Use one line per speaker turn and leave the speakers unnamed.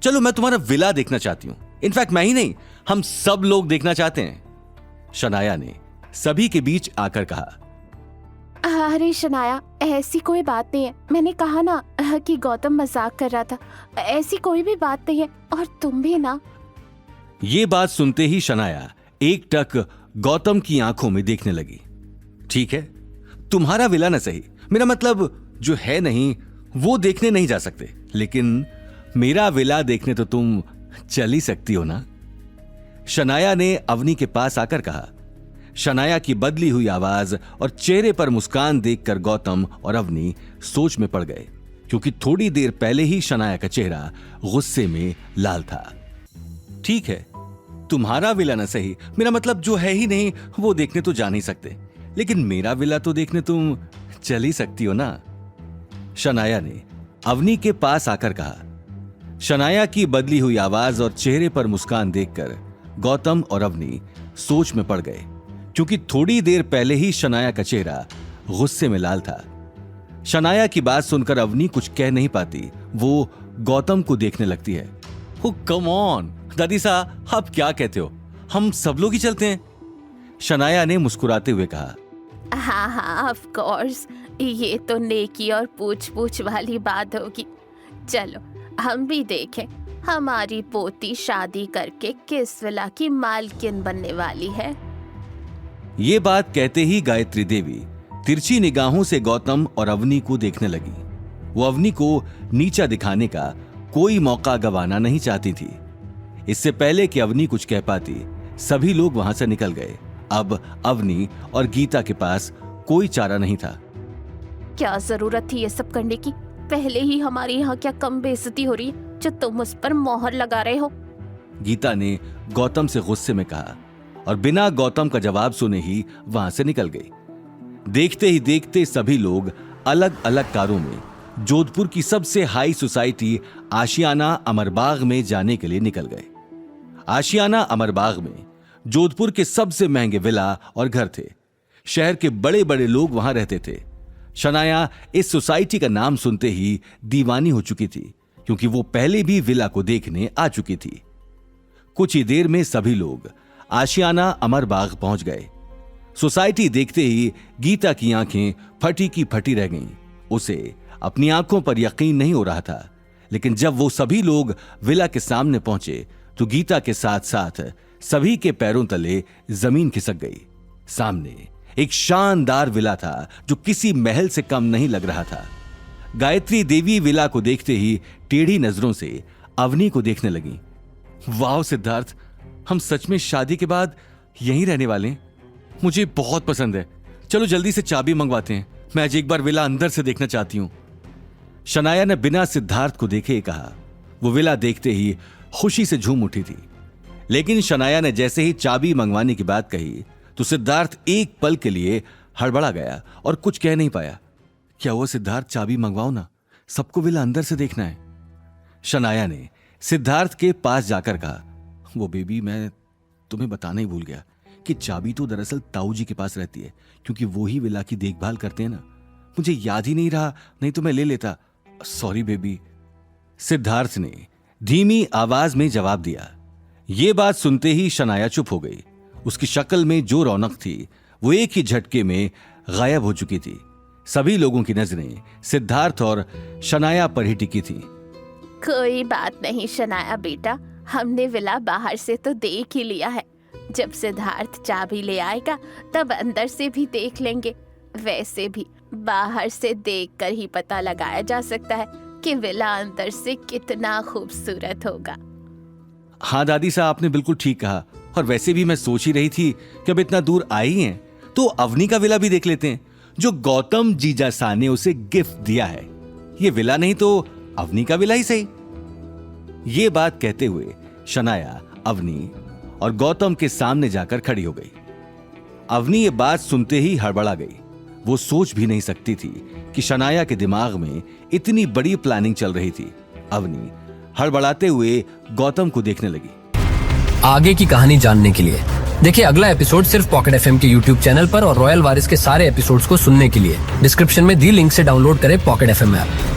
चलो मैं तुम्हारा विला देखना चाहती हूं। इनफैक्ट मैं ही नहीं, हम सब लोग देखना चाहते हैं। शनाया ने सभी के बीच आकर कहा।
अरे शनाया, ऐसी कोई बात नहीं है। मैंने कहा ना कि गौतम मजाक कर रहा था। ऐसी कोई भी बात नहीं है। और तुम भी ना।
ये बात सुनते ही शनाया एक टक गौतम की आंखों में देखने लगी। ठीक है, तुम्हारा विला न सही, मेरा मतलब जो है नहीं वो देखने नहीं जा सकते, लेकिन मेरा विला देखने तो तुम चल ही सकती हो ना। शनाया ने अवनी के पास आकर कहा। शनाया की बदली हुई आवाज और चेहरे पर मुस्कान देखकर गौतम और अवनी सोच में पड़ गए, क्योंकि थोड़ी देर पहले ही शनाया का चेहरा गुस्से में लाल था। ठीक है, तुम्हारा विला न सही, मेरा मतलब जो है ही नहीं वो देखने तो जा नहीं सकते, लेकिन मेरा विला तो देखने तुम चल ही सकती हो ना। शनाया ने अवनी के पास आकर कहा। शनाया की बदली हुई आवाज और चेहरे पर मुस्कान देखकर गौतम और अवनी सोच में पड़ गए, क्योंकि थोड़ी देर पहले ही शनाया का चेहरा गुस्से में लाल था। शनाया की बात सुनकर अवनी कुछ कह नहीं पाती, वो गौतम को देखने लगती है। ओ कम ऑन दादी साहब, आप क्या कहते हो, हम सब लोग ही चलते हैं। शनाया ने मुस्कुराते हुए कहा।
हाँ हाँ ऑफ कोर्स, ये तो नेकी और पूछ पूछ वाली बात होगी। चलो हम भी देखें हमारी पोती शादी करके किस विला की मालकिन बनने वाली है।
ये बात कहते ही गायत्री देवी तिरछी निगाहों से गौतम और अवनी को देखने लगी। वो अवनी को नीचा दिखाने का कोई मौका गंवाना नहीं चाहती थी। इससे पहले कि अवनी कुछ कह पाती, सभी लोग वहां से निकल गए। अब अवनी और गीता के पास कोई चारा नहीं था।
क्या जरूरत थी ये सब करने की? पहले ही हमारी यहाँ क्या कम बेइज्जती हो रही है जो तुम उस पर मोहर लगा रहे हो?
गीता ने गौतम से गुस्से में कहा और बिना गौतम का जवाब सुने ही वहां से निकल गई। देखते ही देखते सभी लोग अलग अलग कारों में जोधपुर की सबसे हाई सोसाइटी आशियाना अमरबाग में जाने के लिए निकल गए। आशियाना अमरबाग में जोधपुर के सबसे महंगे विला और घर थे। शहर के बड़े बड़े लोग वहां रहते थे। शनाया इस सोसाइटी का नाम सुनते ही दीवानी हो चुकी थी, क्योंकि वो पहले भी विला को देखने आ चुकी थी। कुछ ही देर में सभी लोग आशियाना अमरबाग पहुंच गए। सोसाइटी देखते ही गीता की आंखें फटी की फटी रह गईं। उसे अपनी आंखों पर यकीन नहीं हो रहा था, लेकिन जब वो सभी लोग विला के सामने पहुंचे तो गीता के साथ साथ सभी के पैरों तले जमीन खिसक गई। सामने एक शानदार विला था जो किसी महल से कम नहीं लग रहा था। गायत्री देवी विला को देखते ही टेढ़ी नजरों से अवनी को देखने लगी। वाह सिद्धार्थ, हम सच में शादी के बाद यहीं रहने वाले हैं। मुझे बहुत पसंद है। चलो जल्दी से चाबी मंगवाते हैं, मैं आज एक बार विला अंदर से देखना चाहती हूं। शनाया ने बिना सिद्धार्थ को देखे कहा। वो विला देखते ही खुशी से झूम उठी थी, लेकिन शनाया ने जैसे ही चाबी मंगवाने की बात कही तो सिद्धार्थ एक पल के लिए हड़बड़ा गया और कुछ कह नहीं पाया। क्या हुआ सिद्धार्थ, चाबी मंगवाओ ना, सबको विला अंदर से देखना है। शनाया ने सिद्धार्थ के पास जाकर कहा। वो बेबी, मैं तुम्हें बताना ही भूल गया कि चाबी तो दरअसल ताऊ जी के पास रहती है, क्योंकि वो ही विला की देखभाल करते हैं ना। मुझे याद ही नहीं रहा, नहीं तो मैं ले लेता। Sorry baby. सिद्धार्थ ने धीमी आवाज में जवाब दिया। यह बात सुनते ही शनाया चुप हो गई। उसकी शक्ल में जो रौनक थी वो एक ही झटके में गायब हो चुकी थी। सभी लोगों की नजरें सिद्धार्थ और शनाया पर ही टिकी थी।
कोई बात नहीं शनाया बेटा, हमने विला बाहर से तो देख ही लिया है। जब सिद्धार्थ चाबी ले आएगा तब अंदर से भी देख लेंगे। वैसे भी बाहर से देखकर ही पता लगाया जा सकता है कि विला अंदर से कितना खूबसूरत होगा।
हाँ दादी साहब, आपने बिल्कुल ठीक कहा। और वैसे भी मैं सोच ही रही थी कि अब इतना दूर आई हैं तो अवनी का विला भी देख लेते हैं, जो गौतम जीजा सा ने उसे गिफ्ट दिया है। ये विला नहीं तो अवनी का विला ही सही। ये बात कहते हुए शनाया अवनी और गौतम के सामने जाकर खड़ी हो गई। अवनी ये बात सुनते ही हड़बड़ा गई। वो सोच भी नहीं सकती थी कि शनाया के दिमाग में इतनी बड़ी प्लानिंग चल रही थी। अवनी हड़बड़ाते हुए गौतम को देखने लगी।
आगे की कहानी जानने के लिए देखिए अगला एपिसोड सिर्फ पॉकेट एफएम के यूट्यूब चैनल पर, और रॉयल वारिस के सारे एपिसोड्स को सुनने के लिए डिस्क्रिप्शन में दी लिंक से डाउनलोड करें पॉकेट एफएम ऐप।